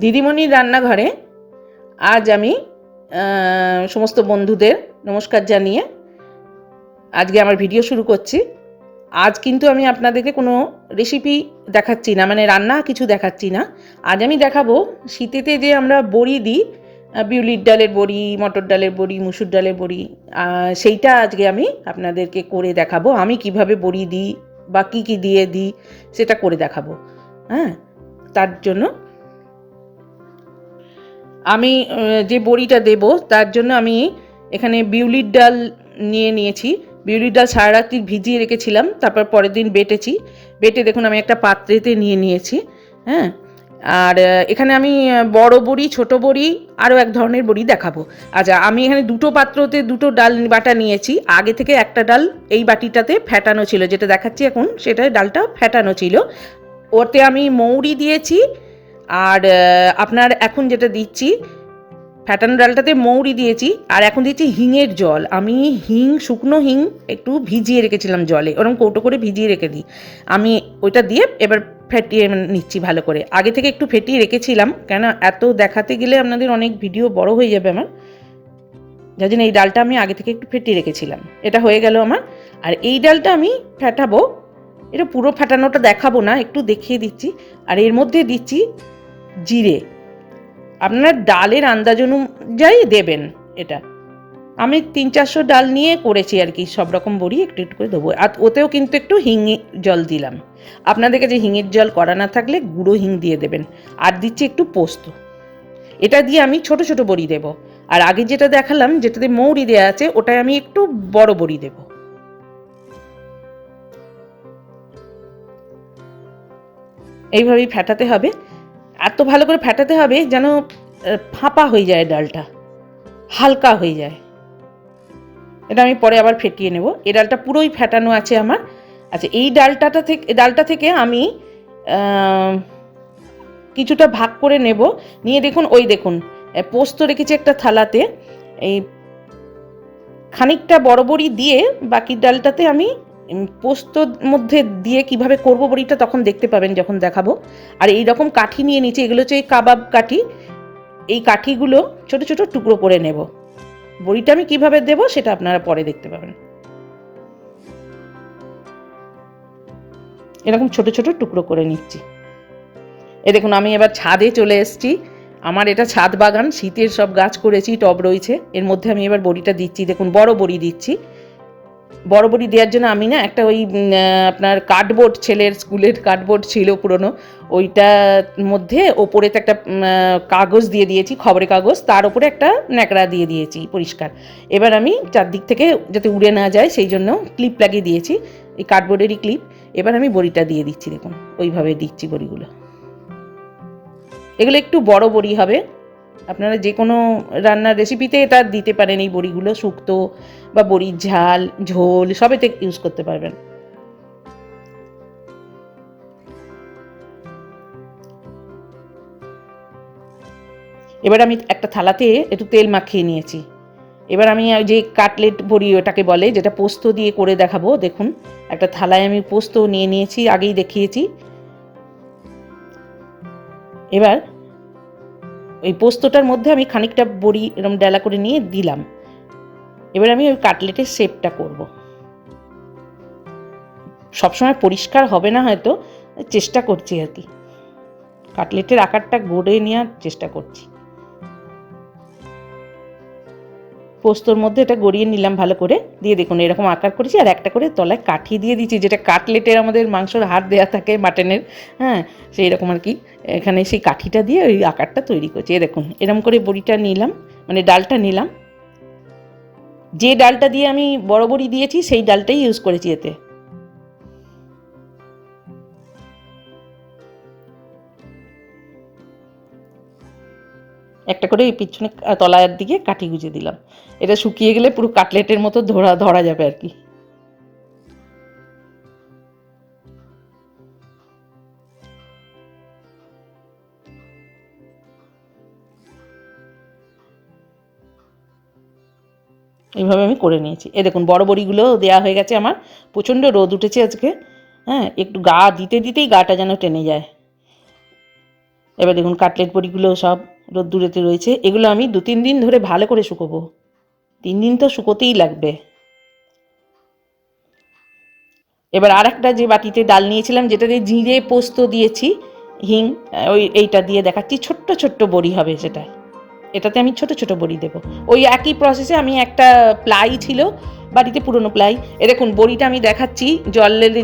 দিদিমণির রান্নাঘরে আজ আমি সমস্ত বন্ধুদের নমস্কার জানিয়ে আজকে আমার ভিডিও শুরু করছি। আজ কিন্তু আমি আপনাদেরকে কোনো রেসিপি দেখাচ্ছি না, মানে রান্না কিছু দেখাচ্ছি না। আজ আমি দেখাবো শীতেতে যে আমরা বড়ি দিই, বিউলির ডালের বড়ি, মটর ডালের বড়ি, মুসুর ডালের বড়ি, সেইটা আজকে আমি আপনাদেরকে করে দেখাবো। আমি কিভাবে বড়ি দিই বা কী কী দিয়ে দিই সেটা করে দেখাবো। হ্যাঁ, তার জন্য আমি যে বড়িটা দেব তার জন্য আমি এখানে বিউলির ডাল নিয়েছি। বিউলির ডাল সারা রাত্রি ভিজিয়ে রেখেছিলাম, তারপর পরের দিন বেটে দেখুন আমি একটা পাত্রেতে নিয়েছি। হ্যাঁ, আর এখানে আমি বড় বড়ি, ছোট বড়ি, আরও এক ধরনের বড়ি দেখাবো। আচ্ছা, আমি এখানে দুটো পাত্রতে দুটো ডাল বাটা নিয়েছি। আগে থেকে একটা ডাল এই বাটিটাতে ফ্যাটানো ছিল, যেটা দেখাচ্ছি এখন সেটা ডালটা ফ্যাটানো ছিল। ওতে আমি মৌরি দিয়েছি, আর আপনার এখন যেটা দিচ্ছি ফ্যাটানো ডালটাতে মৌরি দিয়েছি, আর এখন দিচ্ছি হিঙের জল। আমি শুকনো হিং একটু ভিজিয়ে রেখেছিলাম জলে, ওরকম কৌটো করে ভিজিয়ে রেখে দিই। আমি ওইটা দিয়ে এবার ফেটিয়ে নিচ্ছি ভালো করে। আগে থেকে একটু ফেটিয়ে রেখেছিলাম, কেন এত দেখাতে গেলে আপনাদের অনেক ভিডিও বড় হয়ে যাবে আমার, যার জন্য এই ডালটা আমি আগে থেকে একটু ফেটিয়ে রেখেছিলাম। এটা হয়ে গেল আমার। আর এই ডালটা আমি ফেটাবো, এটা পুরো ফাটানোটা দেখাবো না, একটু দেখিয়ে দিচ্ছি। আর এর মধ্যে দিচ্ছি জিরে। আপনার ডালের আন্দাজ অনুযায়ী দেবেন। এটা আমি 300-400 ডাল নিয়ে করেছি আর কি, সব রকম বড়ি একটু একটু করে দেবো। আর ওতেও কিন্তু একটু হিঙের জল দিলাম। আপনাদের কাছে হিঙের জল করা না থাকলে গুঁড়ো হিং দিয়ে দেবেন। আর দিচ্ছি একটু পোস্ত। এটা দিয়ে আমি ছোট ছোট বড়ি দেব। আর আগে যেটা দেখালাম যেটাতে মৌরি দেওয়া আছে ওটাই আমি একটু বড় বড়ি দেব। এইভাবেই ফেটাতে হবে। এত ভালো করে ফেটাতে হবে যেন ফাঁপা হয়ে যায়, ডালটা হালকা হয়ে যায়। এটা আমি পরে আবার ফেটিয়ে নেব। এই ডালটা পুরোই ফেটানো আছে আমার। আচ্ছা, এই ডালটা থেকে আমি কিছুটা ভাগ করে নেব। নিয়ে দেখুন, দেখুন পোস্ত রেখেছি একটা থালাতে। এই খানিকটা বড় বড়ি দিয়ে বাকি ডালটাতে আমি পোস্তর মধ্যে দিয়ে কিভাবে করব বড়িটা তখন দেখতে পাবেন যখন দেখাবো। আর এই রকম কাঠি নিয়ে নিচ্ছি, এগুলো হচ্ছে এই কাবাব কাঠি। এই কাঠিগুলো ছোট ছোট টুকরো করে নেব। বড়িটা আমি কিভাবে দেব সেটা আপনারা পরে দেখতে পাবেন। এরকম ছোট ছোট টুকরো করে নিচ্ছি। দেখুন আমি এবার ছাদে চলে এসেছি। আমার এটা ছাদ বাগান, শীতের সব গাছ করেছি, টব রয়েছে। এর মধ্যে আমি এবার বড়িটা দিচ্ছি। দেখুন বড় বড়ি দিচ্ছি। বড় বড়ি দেওয়ার জন্য আমি না একটা ওই আপনার কার্ডবোর্ড, ছেলের স্কুলের কার্ডবোর্ড ছিল পুরনো, ওইটার মধ্যে ওপরেতে একটা কাগজ দিয়ে দিয়েছি, খবরের কাগজ, তার উপরে একটা ন্যাকড়া দিয়ে দিয়েছি পরিষ্কার। এবার আমি চারদিক থেকে যাতে উড়ে না যায় সেই জন্য ক্লিপ লাগিয়ে দিয়েছি, এই কার্ডবোর্ডেরই ক্লিপ। এবার আমি বড়িটা দিয়ে দিচ্ছি। দেখুন ওইভাবে দিচ্ছি বড়িগুলো। এগুলো একটু বড় বড়ি হবে। আপনারা যে কোনো রান্নার রেসিপিতে এটা দিতে পারেন। এই বড়িগুলো শুক্তো বা বড়ির ঝাল, ঝোল সবেতে ইউজ করতে পারবেন। এবার আমি একটা থালাতে একটু তেল মাখিয়ে নিয়েছি। এবার আমি যে কাটলেট বড়ি ওটাকে বলে, যেটা পোস্ত দিয়ে করে দেখাবো, দেখুন একটা থালায় আমি পোস্ত নিয়ে নিয়েছি, আগেই দেখিয়েছি। এবার ওই পোস্তটার মধ্যে আমি খানিকটা বড়ি এরকম ডেলা করে নিয়ে দিলাম। এবার আমি ওই কাটলেটের শেপটা করব। সবসময় পরিষ্কার হবে না হয়তো, চেষ্টা করছি আর কি, কাটলেটের আকারটা গড়ে নেওয়ার চেষ্টা করছি। পোস্তর মধ্যে এটা গড়িয়ে নিলাম ভালো করে, দিয়ে দেখুন এরকম আকার করেছি। আর একটা করে তলায় কাঠি দিয়ে দিচ্ছি, যেটা কাটলেটের আমাদের মাংসর হাড় দেওয়া থাকে মাটনের, হ্যাঁ সেই রকম আর কি। এখানে সেই কাঠিটা দিয়ে ওই আকারটা তৈরি করছি। দেখুন এরকম করে বড়িটা নিলাম, মানে ডালটা নিলাম। যে ডালটা দিয়ে আমি বড় বড়ি দিয়েছি সেই ডালটাই ইউজ করেছি এতে। একটা করে এই পিছনে তলার দিকে কাঠি গুঁজে দিলাম। এটা শুকিয়ে গেলে পুরো কাটলেটের মতো ধরা যাবে আর কি। এইভাবে আমি করে নিয়েছি। দেখুন বড় বড়িগুলো দেওয়া হয়ে গেছে আমার। প্রচণ্ড রোদ উঠেছে আজকে, হ্যাঁ একটু গা দিতেই গাটা যেন টেনে যায়। এবার দেখুন কাটলেট বড়িগুলো সব রোদ্দুরেতে রয়েছে। এগুলো আমি 2-3 দিন ধরে ভালো করে শুকোবো। 3 দিন তো শুকোতেই লাগবে। এবার আরেকটা যে বাটিতে ডাল নিয়েছিলাম, যেটাতে জিরে পোস্ত দিয়েছি, হিং, এইটা দিয়ে দেখাচ্ছি। ছোট্ট ছোট্ট বড়ি হবে সেটা। এটাতে আমি ছোট ছোট বড়ি দেবো। ওই একই প্রসেসে আমি একটা প্লাই ছিল বাড়িতে, পুরনো প্লাই। দেখুন বড়িটা আমি দেখাচ্ছি,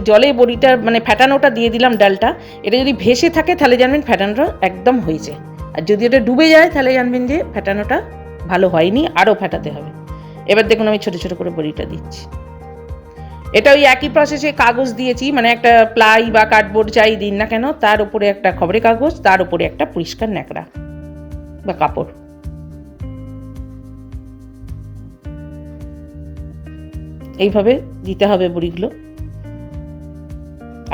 জলে বড়িটা মানে ফ্যাটানোটা দিয়ে দিলাম ডালটা। এটা যদি ভেসে থাকে তাহলে জানবেন ফ্যাটানোটা একদম হয়েছে, আর যদি এটা ডুবে যায় তাহলে জানবেন যে ফ্যাটানোটা ভালো হয়নি, আরও ফ্যাটাতে হবে। এবার দেখুন আমি ছোট ছোট করে বড়িটা দিচ্ছি। এটা ওই একই প্রসেসে কাগজ দিয়েছি, মানে একটা প্লাই বা কার্ডবোর্ড যাই দিন না কেন, তার উপরে একটা খবরের কাগজ, তার উপরে একটা পরিষ্কার ন্যাকড়া বা কাপড়। এইভাবে দিতে হবে বড়িগুলো।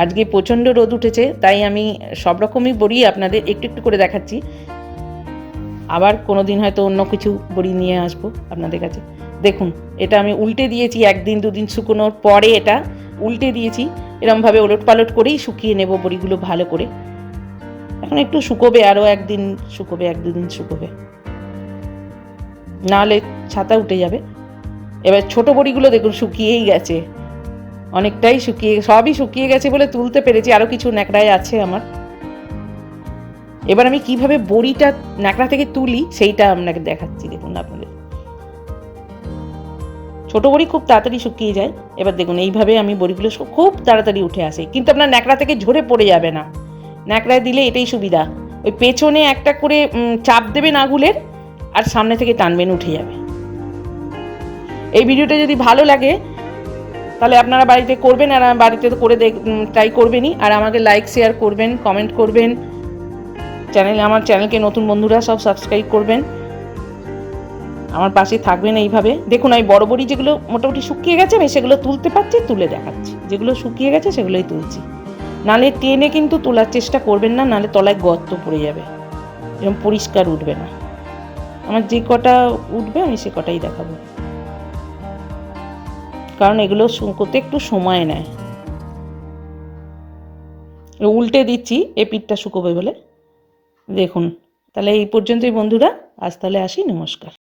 আজকে প্রচণ্ড রোদ উঠেছে, তাই আমি সব রকমই বড়ি আপনাদের একটু একটু করে দেখাচ্ছি। আবার কোনো দিন হয়তো অন্য কিছু বড়ি নিয়ে আসবো আপনাদের কাছে। দেখুন এটা আমি উল্টে দিয়েছি, 1 দিন 2 দিন শুকোনোর পরে এটা উল্টে দিয়েছি। এরমভাবে ওলট পালট করেই শুকিয়ে নেব বড়িগুলো ভালো করে। এখন একটু শুকোবে, আরও 1 দিন শুকোবে, 1-2 দিন শুকোবে, নাহলে ছাতা উঠে যাবে। এবার ছোট বড়িগুলো দেখুন শুকিয়েই গেছে, অনেকটাই সবই শুকিয়ে গেছে বলে তুলতে পেরেছি, আরও কিছু ন্যাকড়ায় আছে আমার। এবার আমি কিভাবে বড়িটা ন্যাকড়া থেকে তুলি সেইটা আপনাকে দেখাচ্ছি। দেখুন আপনাদের ছোট বড়ি খুব তাড়াতাড়ি শুকিয়ে যায়। এবার দেখুন এইভাবে আমি বড়িগুলো খুব তাড়াতাড়ি উঠে আসে, কিন্তু আপনার ন্যাকড়া থেকে ঝরে পড়ে যাবে না। ন্যাকড়ায় দিলে এটাই সুবিধা, ওই পেছনে একটা করে চাপ দেবেন আঙুলের, আর সামনে থেকে টানবেন, উঠে যাবে। এই ভিডিওটা যদি ভালো লাগে তাহলে আপনারা বাড়িতে করবেন, আর বাড়িতে তো করে ট্রাই করবেনই, আর আমাকে লাইক শেয়ার করবেন, কমেন্ট করবেন। আমার চ্যানেলকে নতুন বন্ধুরা সব সাবস্ক্রাইব করবেন, আমার পাশে থাকবেন এইভাবে। দেখুন এই বড় বড়ি যেগুলো মোটামুটি শুকিয়ে গেছে আমি সেগুলো তুলতে পারছি, তুলে দেখাচ্ছি। যেগুলো শুকিয়ে গেছে সেগুলোই তুলছি, নালে টেনে কিন্তু তোলার চেষ্টা করবেন না, নালে তলায় গর্ত পড়ে যাবে, এরকম পরিষ্কার উঠবে না। আমার যে কটা উঠবে আমি সে কটাই দেখাবো, কারণ এগুলো শুকোতে একটু সময় নেয়। উল্টে দিচ্ছি এ পিঠটা শুকোবে বলে। দেখুন তাহলে এই পর্যন্তই বন্ধুরা, আজ তাহলে আসি, নমস্কার।